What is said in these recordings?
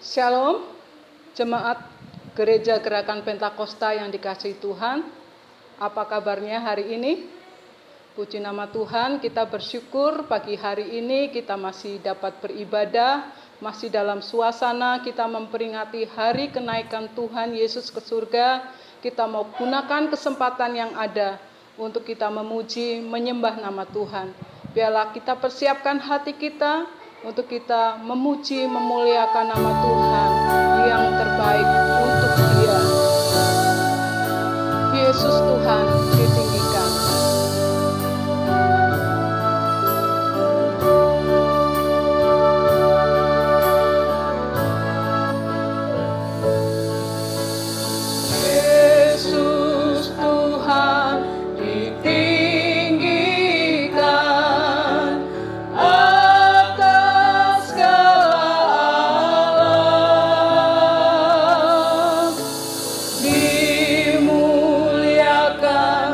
Shalom, jemaat Gereja Gerakan Pentakosta yang dikasihi Tuhan. Apa kabarnya hari ini? Puji nama Tuhan, kita bersyukur pagi hari ini kita masih dapat beribadah, masih dalam suasana kita memperingati hari kenaikan Tuhan Yesus ke surga. Kita mau gunakan kesempatan yang ada untuk kita memuji, menyembah nama Tuhan. Biarlah kita persiapkan hati kita untuk kita memuji, memuliakan nama Tuhan yang terbaik untuk Dia. Yesus Tuhan ditinggikan. Yesus Tuhan ditinggikan atas segala alam, dimuliakan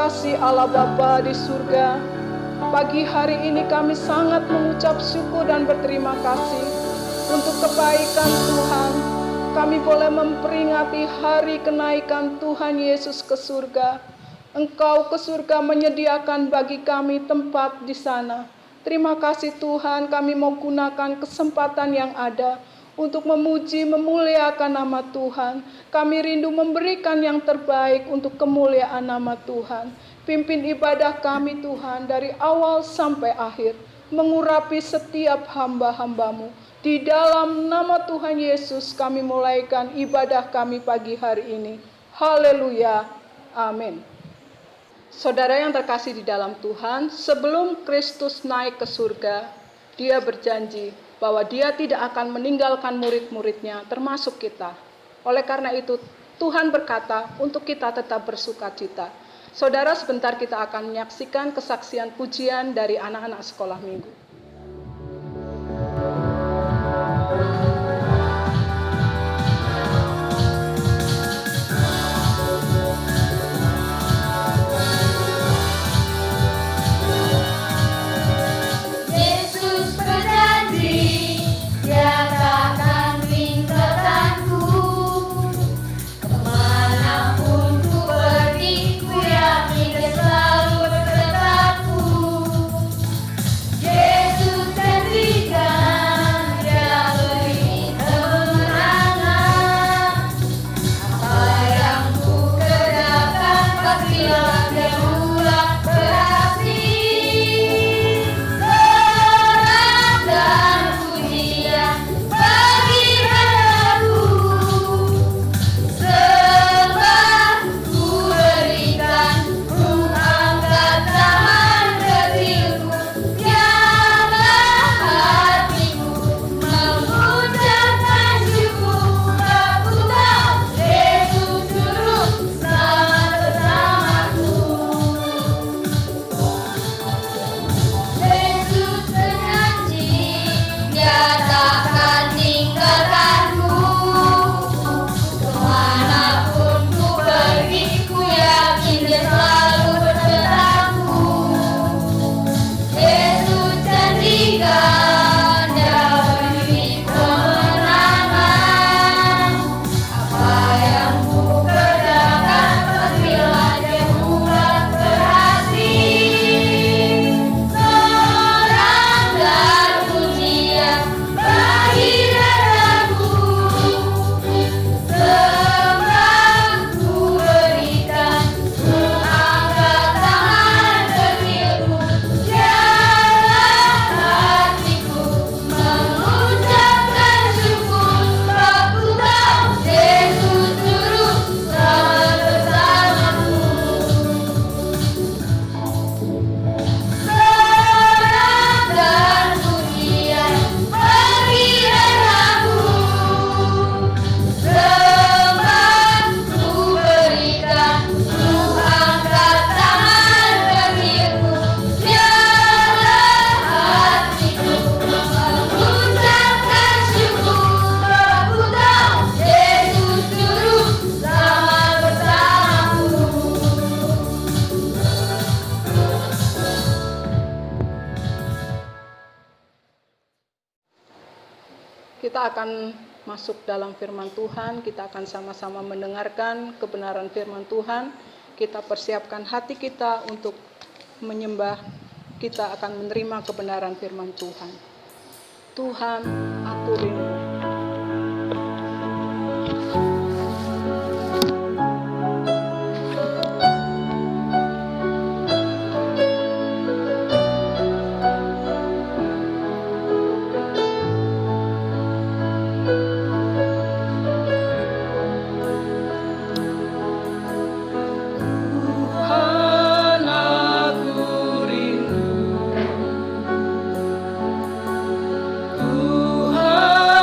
kasih Allah Bapa di surga. Pagi hari ini kami sangat mengucap syukur dan berterima kasih untuk kebaikan Tuhan. Kami boleh memperingati hari kenaikan Tuhan Yesus ke surga. Engkau ke surga menyediakan bagi kami tempat di sana. Terima kasih Tuhan, kami mau gunakan kesempatan yang ada untuk memuji, memuliakan nama Tuhan. Kami rindu memberikan yang terbaik untuk kemuliaan nama Tuhan. Pimpin ibadah kami Tuhan dari awal sampai akhir. Mengurapi setiap hamba-hambamu. Di dalam nama Tuhan Yesus kami mulaikan ibadah kami pagi hari ini. Haleluya. Amin. Saudara yang terkasih di dalam Tuhan, sebelum Kristus naik ke surga, Dia berjanji bahwa Dia tidak akan meninggalkan murid-muridnya, termasuk kita. Oleh karena itu, Tuhan berkata untuk kita tetap bersukacita. Saudara, sebentar kita akan menyaksikan kesaksian pujian dari anak-anak sekolah minggu. Kita akan masuk dalam firman Tuhan, kita akan sama-sama mendengarkan kebenaran firman Tuhan. Kita persiapkan hati kita untuk menyembah, kita akan menerima kebenaran firman Tuhan. Tuhan, aku rindu. Tuhan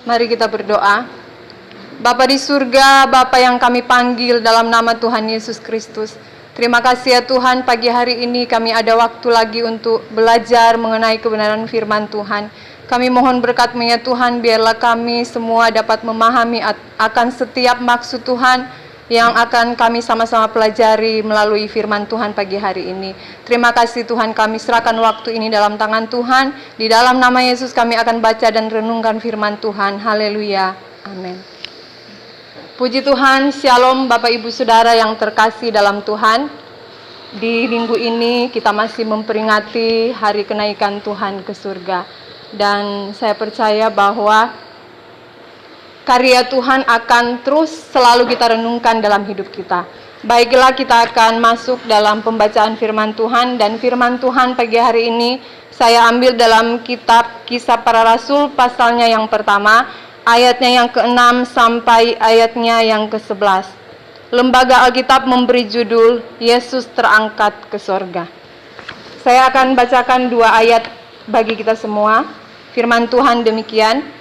Mari kita berdoa. Bapa di surga, Bapa yang kami panggil dalam nama Tuhan Yesus Kristus. Terima kasih ya Tuhan, pagi hari ini kami ada waktu lagi untuk belajar mengenai kebenaran firman Tuhan. Kami mohon berkat-Mu ya Tuhan, biarlah kami semua dapat memahami akan setiap maksud Tuhan yang akan kami sama-sama pelajari melalui firman Tuhan pagi hari ini. Terima kasih Tuhan, kami serahkan waktu ini dalam tangan Tuhan. Di dalam nama Yesus kami akan baca dan renungkan firman Tuhan. Haleluya. Amin. Puji Tuhan, Shalom Bapak Ibu Saudara yang terkasih dalam Tuhan. Di minggu ini kita masih memperingati hari kenaikan Tuhan ke surga. Dan saya percaya bahwa karya Tuhan akan terus selalu kita renungkan dalam hidup kita. Baiklah, kita akan masuk dalam pembacaan firman Tuhan. Dan firman Tuhan pagi hari ini saya ambil dalam kitab Kisah Para Rasul pasalnya yang pertama, ayatnya yang ke-6 sampai ayatnya yang ke-11. Lembaga Alkitab memberi judul Yesus terangkat ke sorga. Saya akan bacakan 2 ayat bagi kita semua. Firman Tuhan demikian.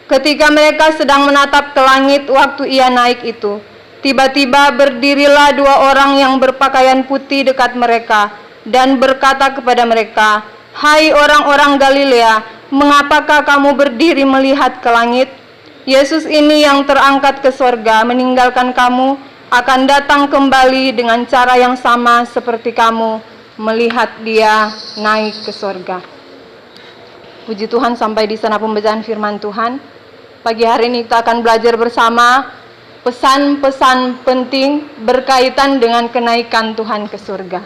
Ketika mereka sedang menatap ke langit waktu ia naik itu, tiba-tiba berdirilah 2 orang yang berpakaian putih dekat mereka dan berkata kepada mereka, "Hai orang-orang Galilea, mengapakah kamu berdiri melihat ke langit? Yesus ini yang terangkat ke sorga meninggalkan kamu akan datang kembali dengan cara yang sama seperti kamu melihat dia naik ke sorga." Puji Tuhan, sampai di sana pembacaan firman Tuhan. Pagi hari ini kita akan belajar bersama pesan-pesan penting berkaitan dengan kenaikan Tuhan ke surga.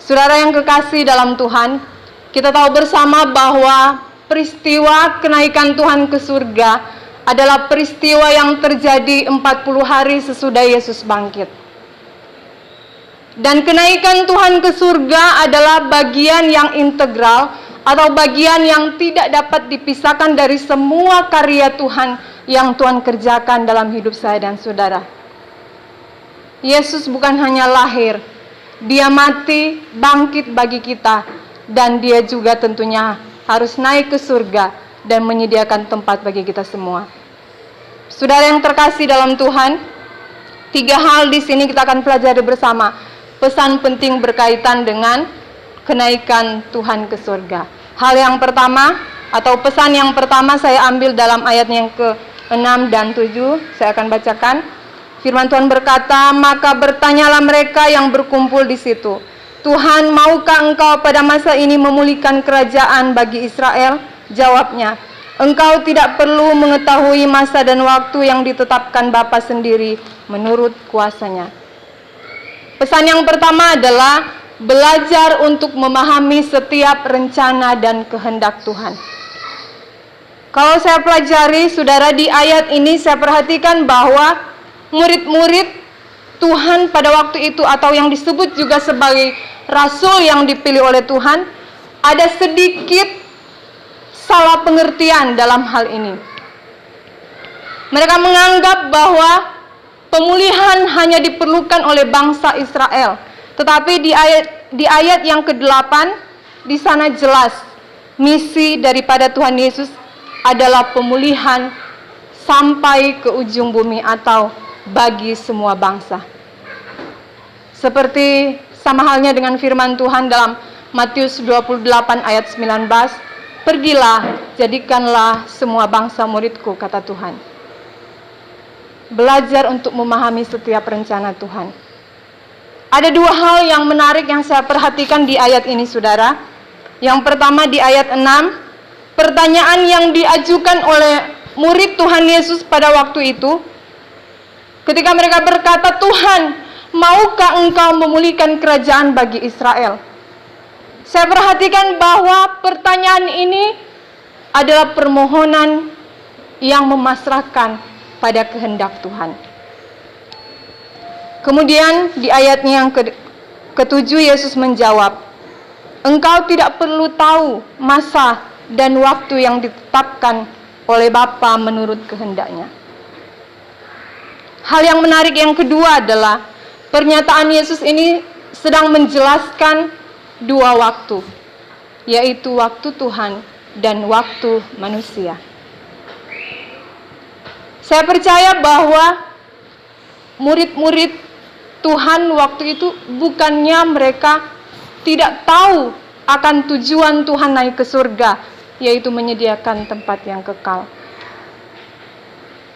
Saudara yang kekasih dalam Tuhan, kita tahu bersama bahwa peristiwa kenaikan Tuhan ke surga adalah peristiwa yang terjadi 40 hari sesudah Yesus bangkit. Dan kenaikan Tuhan ke surga adalah bagian yang integral atau bagian yang tidak dapat dipisahkan dari semua karya Tuhan yang Tuhan kerjakan dalam hidup saya dan saudara. Yesus bukan hanya lahir, dia mati, bangkit bagi kita, dan dia juga tentunya harus naik ke surga dan menyediakan tempat bagi kita semua. Saudara yang terkasih dalam Tuhan, 3 hal di sini kita akan pelajari bersama. Pesan penting berkaitan dengan kenaikan Tuhan ke surga. Hal yang pertama atau pesan yang pertama saya ambil dalam ayat yang ke-6 dan 7. Saya akan bacakan. Firman Tuhan berkata, "Maka bertanyalah mereka yang berkumpul di situ, 'Tuhan, maukah Engkau pada masa ini memulihkan kerajaan bagi Israel?' Jawabnya, 'Engkau tidak perlu mengetahui masa dan waktu yang ditetapkan Bapa sendiri menurut kuasanya.'" Pesan yang pertama adalah belajar untuk memahami setiap rencana dan kehendak Tuhan. Kalau saya pelajari, saudara, di ayat ini saya perhatikan bahwa murid-murid Tuhan pada waktu itu atau yang disebut juga sebagai rasul yang dipilih oleh Tuhan, ada sedikit salah pengertian dalam hal ini. Mereka menganggap bahwa pemulihan hanya diperlukan oleh bangsa Israel. Tetapi di ayat yang ke-8, di sana jelas misi daripada Tuhan Yesus adalah pemulihan sampai ke ujung bumi atau bagi semua bangsa. Seperti sama halnya dengan firman Tuhan dalam Matius 28 ayat 19, "Pergilah, jadikanlah semua bangsa muridku," kata Tuhan. Belajar untuk memahami setiap rencana Tuhan. Ada 2 hal yang menarik yang saya perhatikan di ayat ini, saudara. Yang pertama di ayat 6, pertanyaan yang diajukan oleh murid Tuhan Yesus pada waktu itu, ketika mereka berkata, "Tuhan, maukah Engkau memulihkan kerajaan bagi Israel?" Saya perhatikan bahwa pertanyaan ini adalah permohonan yang memasrahkan pada kehendak Tuhan. Kemudian di ayatnya yang ke-7 Yesus menjawab, "Engkau tidak perlu tahu masa dan waktu yang ditetapkan oleh Bapa menurut kehendaknya." Hal yang menarik yang kedua adalah pernyataan Yesus ini sedang menjelaskan 2 waktu, yaitu waktu Tuhan dan waktu manusia. Saya percaya bahwa murid-murid Tuhan waktu itu bukannya mereka tidak tahu akan tujuan Tuhan naik ke surga, yaitu menyediakan tempat yang kekal.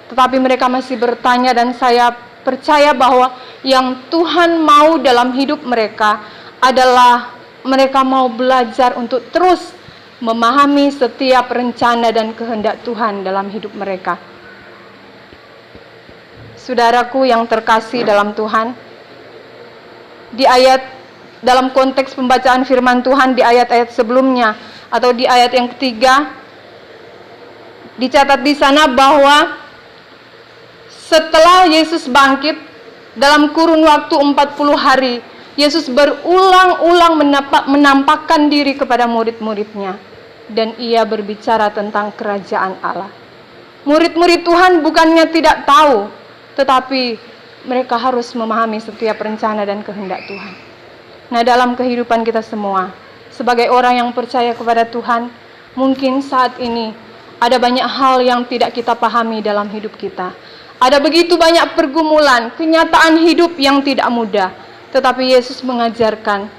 Tetapi mereka masih bertanya, dan saya percaya bahwa yang Tuhan mau dalam hidup mereka adalah mereka mau belajar untuk terus memahami setiap rencana dan kehendak Tuhan dalam hidup mereka. Saudaraku yang terkasih dalam Tuhan, dalam konteks pembacaan firman Tuhan di ayat-ayat sebelumnya atau di ayat yang ketiga, dicatat di sana bahwa setelah Yesus bangkit dalam kurun waktu 40 hari, Yesus berulang-ulang menampakkan diri kepada murid-muridnya, dan ia berbicara tentang kerajaan Allah. Murid-murid Tuhan bukannya tidak tahu, tetapi mereka harus memahami setiap rencana dan kehendak Tuhan. Nah, dalam kehidupan kita semua, sebagai orang yang percaya kepada Tuhan, mungkin saat ini ada banyak hal yang tidak kita pahami dalam hidup kita. Ada begitu banyak pergumulan, kenyataan hidup yang tidak mudah. Tetapi Yesus mengajarkan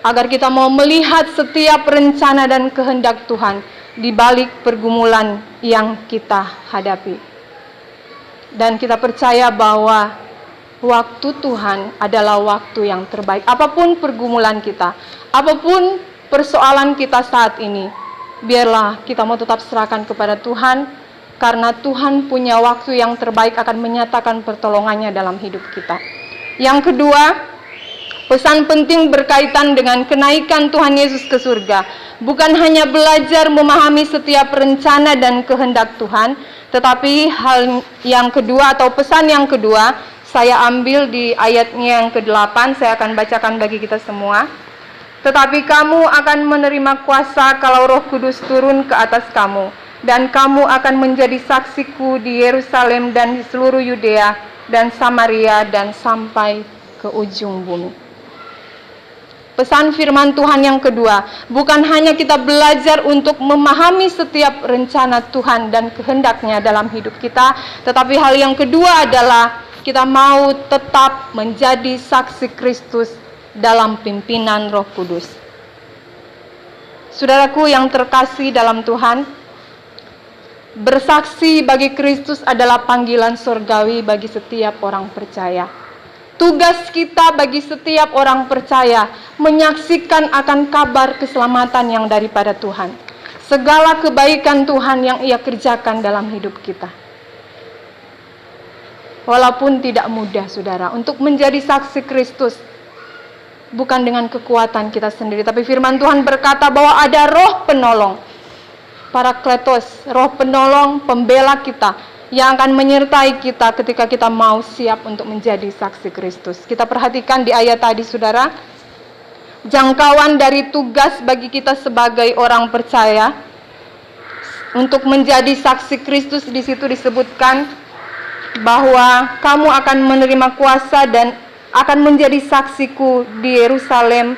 agar kita mau melihat setiap rencana dan kehendak Tuhan di balik pergumulan yang kita hadapi. Dan kita percaya bahwa waktu Tuhan adalah waktu yang terbaik. Apapun pergumulan kita, apapun persoalan kita saat ini, biarlah kita mau tetap serahkan kepada Tuhan, karena Tuhan punya waktu yang terbaik akan menyatakan pertolongannya dalam hidup kita. Yang kedua, pesan penting berkaitan dengan kenaikan Tuhan Yesus ke surga. Bukan hanya belajar memahami setiap rencana dan kehendak Tuhan, tetapi hal yang kedua atau pesan yang kedua, saya ambil di ayatnya yang ke-8, saya akan bacakan bagi kita semua. Tetapi kamu akan menerima kuasa kalau Roh Kudus turun ke atas kamu, dan kamu akan menjadi saksiku di Yerusalem dan di seluruh Yudea dan Samaria dan sampai ke ujung bumi. Pesan firman Tuhan yang kedua, bukan hanya kita belajar untuk memahami setiap rencana Tuhan dan kehendaknya dalam hidup kita, tetapi hal yang kedua adalah kita mau tetap menjadi saksi Kristus dalam pimpinan Roh Kudus. Saudaraku yang terkasih dalam Tuhan, bersaksi bagi Kristus adalah panggilan surgawi bagi setiap orang percaya. Tugas kita bagi setiap orang percaya menyaksikan akan kabar keselamatan yang daripada Tuhan. Segala kebaikan Tuhan yang Ia kerjakan dalam hidup kita. Walaupun tidak mudah, saudara, untuk menjadi saksi Kristus bukan dengan kekuatan kita sendiri, tapi firman Tuhan berkata bahwa ada Roh penolong, Parakletos, Roh penolong, pembela kita, yang akan menyertai kita ketika kita mau siap untuk menjadi saksi Kristus. Kita perhatikan di ayat tadi, saudara, jangkauan dari tugas bagi kita sebagai orang percaya untuk menjadi saksi Kristus. Di situ disebutkan bahwa kamu akan menerima kuasa dan akan menjadi saksiku di Yerusalem,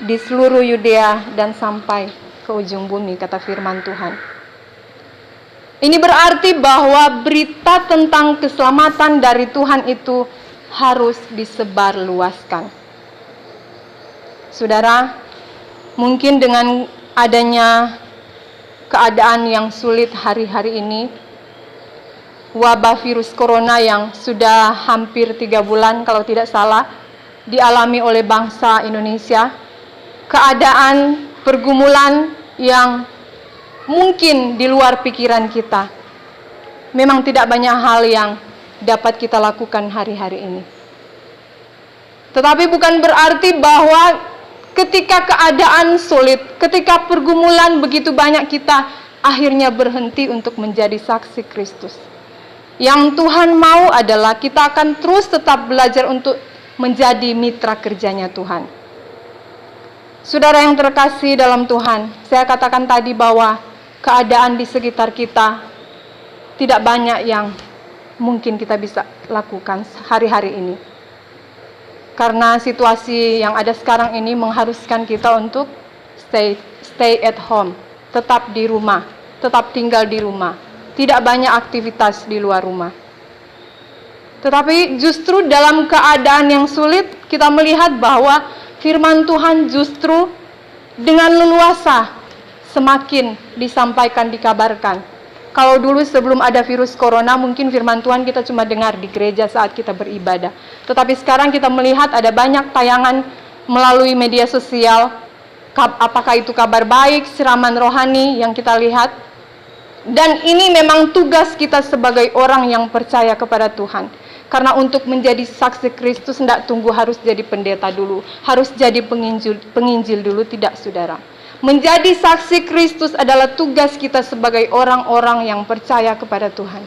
di seluruh Yudea dan sampai ke ujung bumi, kata firman Tuhan. Ini berarti bahwa berita tentang keselamatan dari Tuhan itu harus disebarluaskan. Saudara, mungkin dengan adanya keadaan yang sulit hari-hari ini, wabah virus corona yang sudah hampir 3 bulan kalau tidak salah dialami oleh bangsa Indonesia, keadaan pergumulan yang mungkin di luar pikiran kita. Memang tidak banyak hal yang dapat kita lakukan hari-hari ini. Tetapi bukan berarti bahwa ketika keadaan sulit, ketika pergumulan begitu banyak, kita akhirnya berhenti untuk menjadi saksi Kristus. Yang Tuhan mau adalah kita akan terus tetap belajar untuk menjadi mitra kerjanya Tuhan. Saudara yang terkasih dalam Tuhan, saya katakan tadi bahwa keadaan di sekitar kita tidak banyak yang mungkin kita bisa lakukan hari-hari ini. Karena situasi yang ada sekarang ini mengharuskan kita untuk stay at home, tetap di rumah, tetap tinggal di rumah. tidak banyak aktivitas di luar rumah. Tetapi justru dalam keadaan yang sulit, kita melihat bahwa firman Tuhan justru dengan leluasa semakin disampaikan, dikabarkan. Kalau dulu sebelum ada virus corona, mungkin firman Tuhan kita cuma dengar di gereja saat kita beribadah. Tetapi sekarang kita melihat ada banyak tayangan melalui media sosial, apakah itu kabar baik, siraman rohani yang kita lihat. Dan ini memang tugas kita sebagai orang yang percaya kepada Tuhan. Karena untuk menjadi saksi Kristus tidak tunggu harus jadi pendeta dulu, harus jadi penginjil dulu, tidak saudara. Menjadi saksi Kristus adalah tugas kita sebagai orang-orang yang percaya kepada Tuhan.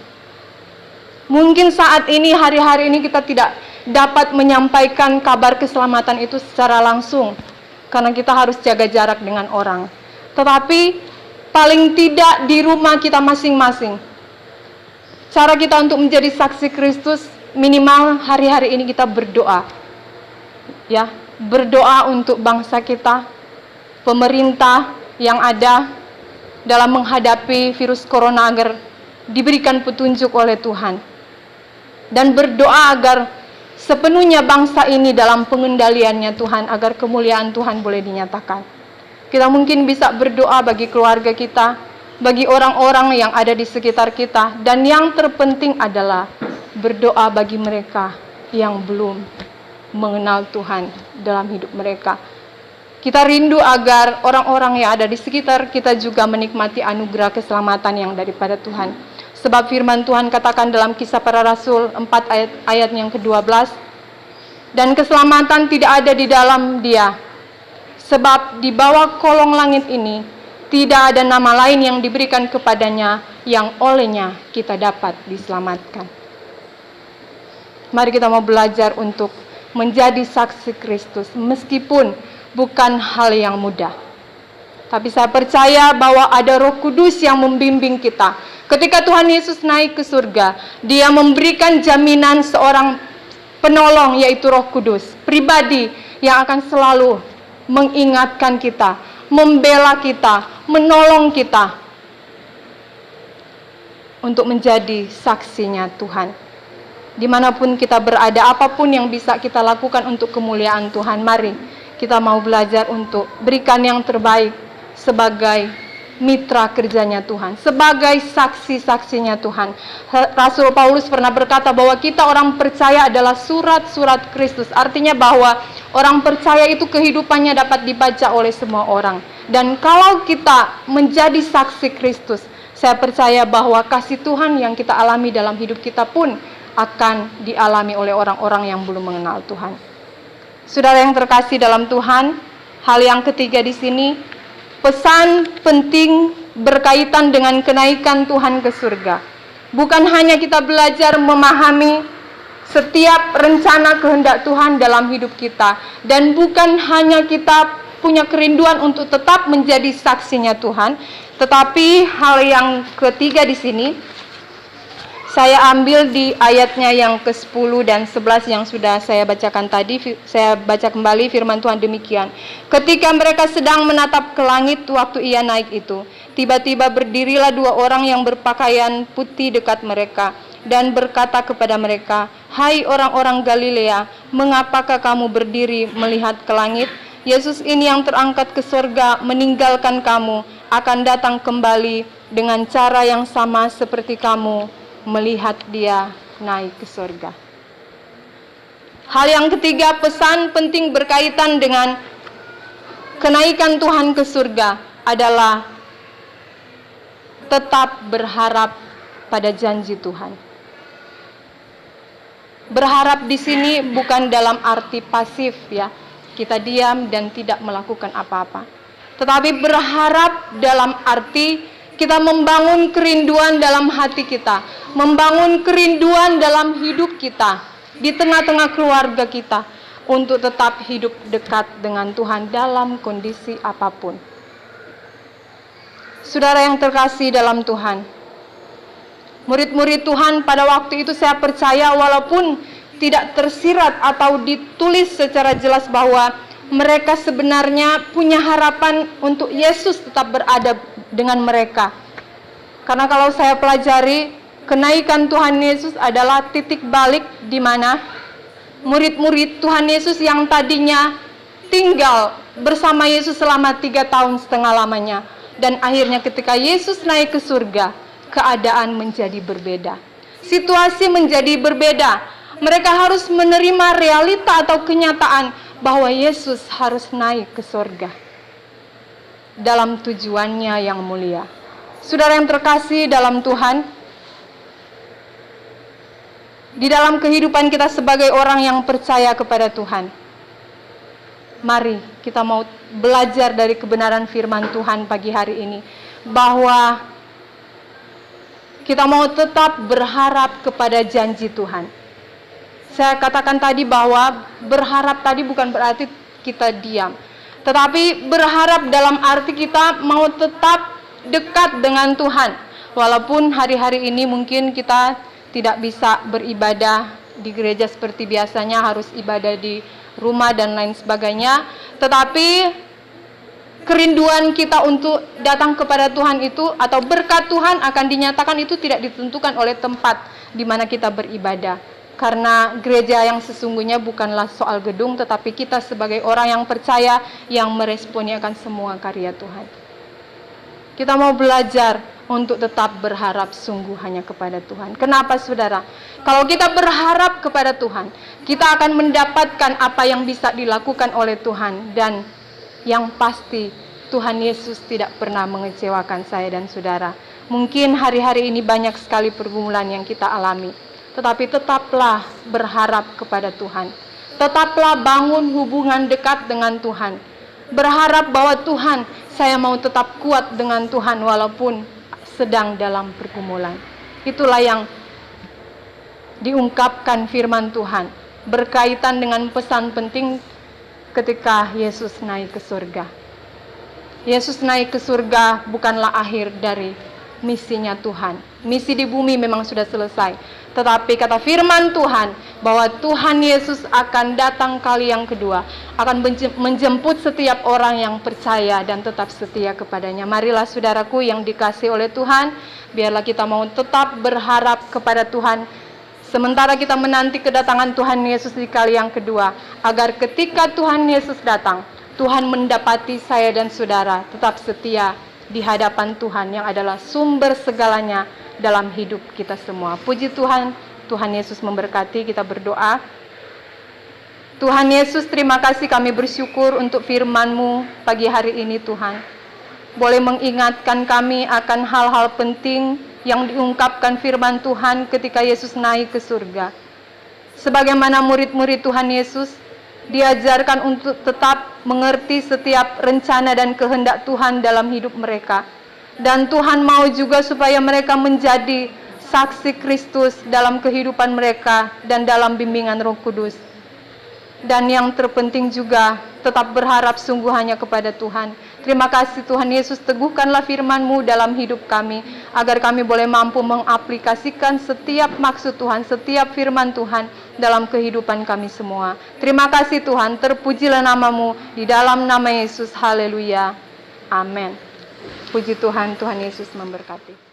Mungkin saat ini, hari-hari ini kita tidak dapat menyampaikan kabar keselamatan itu secara langsung, karena kita harus jaga jarak dengan orang. Tetapi paling tidak di rumah kita masing-masing, cara kita untuk menjadi saksi Kristus, minimal hari-hari ini kita berdoa. Ya, berdoa untuk bangsa kita, pemerintah yang ada dalam menghadapi virus corona agar diberikan petunjuk oleh Tuhan. Dan berdoa agar sepenuhnya bangsa ini dalam pengendaliannya Tuhan, agar kemuliaan Tuhan boleh dinyatakan. Kita mungkin bisa berdoa bagi keluarga kita, bagi orang-orang yang ada di sekitar kita, dan yang terpenting adalah berdoa bagi mereka yang belum mengenal Tuhan dalam hidup mereka. Kita rindu agar orang-orang yang ada di sekitar kita juga menikmati anugerah keselamatan yang daripada Tuhan. Sebab firman Tuhan katakan dalam Kisah Para Rasul 4 ayat yang ke-12, dan keselamatan tidak ada di dalam Dia, sebab di bawah kolong langit ini tidak ada nama lain yang diberikan kepadanya yang olehnya kita dapat diselamatkan. Mari kita mau belajar untuk menjadi saksi Kristus, meskipun bukan hal yang mudah. Tapi saya percaya bahwa ada Roh Kudus yang membimbing kita. Ketika Tuhan Yesus naik ke surga, Dia memberikan jaminan seorang penolong, yaitu Roh Kudus, pribadi yang akan selalu mengingatkan kita, membela kita, menolong kita untuk menjadi saksinya Tuhan. Dimanapun kita berada, apapun yang bisa kita lakukan untuk kemuliaan Tuhan, mari kita mau belajar untuk berikan yang terbaik sebagai mitra kerjanya Tuhan, sebagai saksi-saksinya Tuhan. Rasul Paulus pernah berkata bahwa kita orang percaya adalah surat-surat Kristus. Artinya bahwa orang percaya itu kehidupannya dapat dibaca oleh semua orang. Dan kalau kita menjadi saksi Kristus, saya percaya bahwa kasih Tuhan yang kita alami dalam hidup kita pun akan dialami oleh orang-orang yang belum mengenal Tuhan. Saudara yang terkasih dalam Tuhan, hal yang ketiga di sini, pesan penting berkaitan dengan kenaikan Tuhan ke surga. Bukan hanya kita belajar memahami setiap rencana kehendak Tuhan dalam hidup kita, dan bukan hanya kita punya kerinduan untuk tetap menjadi saksinya Tuhan, tetapi hal yang ketiga di sini saya ambil di ayatnya yang ke-10 dan 11 yang sudah saya bacakan tadi. Saya baca kembali firman Tuhan demikian. Ketika mereka sedang menatap ke langit waktu Ia naik itu, tiba-tiba berdirilah dua orang yang berpakaian putih dekat mereka dan berkata kepada mereka, "Hai orang-orang Galilea, mengapakah kamu berdiri melihat ke langit? Yesus ini yang terangkat ke surga meninggalkan kamu akan datang kembali dengan cara yang sama seperti kamu melihat Dia naik ke surga." Hal yang ketiga, pesan penting berkaitan dengan kenaikan Tuhan ke surga adalah tetap berharap pada janji Tuhan. Berharap di sini bukan dalam arti pasif ya, kita diam dan tidak melakukan apa-apa. Tetapi berharap dalam arti kita membangun kerinduan dalam hati kita, membangun kerinduan dalam hidup kita, di tengah-tengah keluarga kita, untuk tetap hidup dekat dengan Tuhan dalam kondisi apapun. Saudara yang terkasih dalam Tuhan, murid-murid Tuhan pada waktu itu saya percaya walaupun tidak tersirat atau ditulis secara jelas bahwa mereka sebenarnya punya harapan untuk Yesus tetap berada dengan mereka. Karena kalau saya pelajari, kenaikan Tuhan Yesus adalah titik balik di mana murid-murid Tuhan Yesus yang tadinya tinggal bersama Yesus selama 3 tahun setengah lamanya. Dan akhirnya ketika Yesus naik ke surga, keadaan menjadi berbeda. Situasi menjadi berbeda. Mereka harus menerima realita atau kenyataan bahwa Yesus harus naik ke surga dalam tujuannya yang mulia. Saudara yang terkasih dalam Tuhan, di dalam kehidupan kita sebagai orang yang percaya kepada Tuhan, mari kita mau belajar dari kebenaran firman Tuhan pagi hari ini, bahwa kita mau tetap berharap kepada janji Tuhan. Saya katakan tadi bahwa berharap tadi bukan berarti kita diam, tetapi berharap dalam arti kita mau tetap dekat dengan Tuhan. Walaupun hari-hari ini mungkin kita tidak bisa beribadah di gereja seperti biasanya, harus ibadah di rumah dan lain sebagainya, tetapi kerinduan kita untuk datang kepada Tuhan itu atau berkat Tuhan akan dinyatakan itu tidak ditentukan oleh tempat di mana kita beribadah. Karena gereja yang sesungguhnya bukanlah soal gedung, tetapi kita sebagai orang yang percaya yang meresponi akan semua karya Tuhan. Kita mau belajar untuk tetap berharap sungguh hanya kepada Tuhan. Kenapa saudara? Kalau kita berharap kepada Tuhan, kita akan mendapatkan apa yang bisa dilakukan oleh Tuhan. Dan yang pasti Tuhan Yesus tidak pernah mengecewakan saya dan saudara. Mungkin hari-hari ini banyak sekali pergumulan yang kita alami, tetapi tetaplah berharap kepada Tuhan. Tetaplah bangun hubungan dekat dengan Tuhan. Berharap bahwa Tuhan, saya mau tetap kuat dengan Tuhan walaupun sedang dalam pergumulan. Itulah yang diungkapkan firman Tuhan berkaitan dengan pesan penting ketika Yesus naik ke surga. Yesus naik ke surga bukanlah akhir dari misinya Tuhan. Misi di bumi memang sudah selesai, tetapi kata firman Tuhan bahwa Tuhan Yesus akan datang kali yang kedua, akan menjemput setiap orang yang percaya dan tetap setia kepadanya. Marilah saudaraku yang dikasihi oleh Tuhan, biarlah kita mau tetap berharap kepada Tuhan sementara kita menanti kedatangan Tuhan Yesus di kali yang kedua, agar ketika Tuhan Yesus datang, Tuhan mendapati saya dan saudara tetap setia di hadapan Tuhan yang adalah sumber segalanya dalam hidup kita semua. Puji Tuhan, Tuhan Yesus memberkati. Kita berdoa. Tuhan Yesus, terima kasih, kami bersyukur untuk firman-Mu pagi hari ini Tuhan. Boleh mengingatkan kami akan hal-hal penting yang diungkapkan firman Tuhan ketika Yesus naik ke surga. Sebagaimana murid-murid Tuhan Yesus diajarkan untuk tetap mengerti setiap rencana dan kehendak Tuhan dalam hidup mereka. Dan Tuhan mau juga supaya mereka menjadi saksi Kristus dalam kehidupan mereka dan dalam bimbingan Roh Kudus. Dan yang terpenting juga tetap berharap sungguh hanya kepada Tuhan. Terima kasih Tuhan Yesus, teguhkanlah firman-Mu dalam hidup kami, agar kami boleh mampu mengaplikasikan setiap maksud Tuhan, setiap firman Tuhan dalam kehidupan kami semua. Terima kasih Tuhan, terpujilah nama-Mu di dalam nama Yesus. Haleluya. Amin. Puji Tuhan, Tuhan Yesus memberkati.